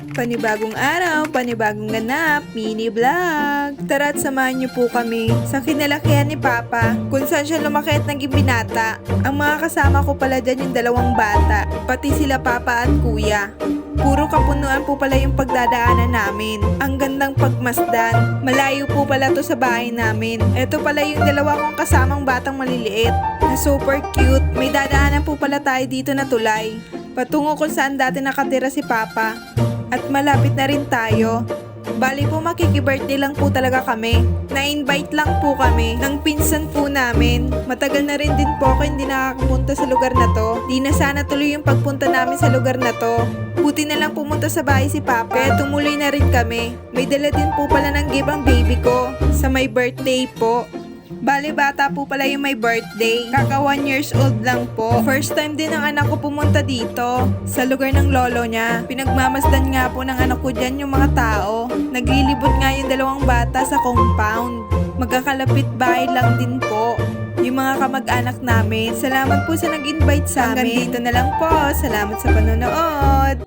Panibagong araw, panibagong ganap, mini vlog. Tara at samahan niyo po kami sa kinalakihan ni Papa kung saan siya lumaki at naging binata. Ang mga kasama ko pala dyan yung dalawang bata, pati sila Papa at Kuya. Puro kapunuan po pala yung pagdadaanan namin. Ang gandang pagmasdan. Malayo po pala to sa bahay namin. Ito pala yung dalawa kong kasamang batang maliliit na super cute. May dadaanan po pala tayo dito na tulay patungo kung saan dati nakatira si Papa. At malapit na rin tayo. Bali po makiki-birthday lang po talaga kami. Na-invite lang po kami ng pinsan po namin. Matagal na rin din po ako hindi nakakapunta sa lugar na to. Di na sana tuloy yung pagpunta namin sa lugar na to. Buti na lang pumunta sa bahay si Papa, kaya tumuloy na rin kami. May dala din po pala ng gift ang baby ko sa may birthday po. Bali bata po pala yung may birthday. Kaka 1 years old lang po. First time din ng anak ko pumunta dito sa lugar ng lolo niya. Pinagmamasdan nga po ng anak ko dyan yung mga tao. Naglilibot nga yung dalawang bata sa compound. Magkakalapit bahay lang din po yung mga kamag-anak namin. Salamat po sa nag-invite sa amin. Hanggang dito na lang po. Salamat sa panonood.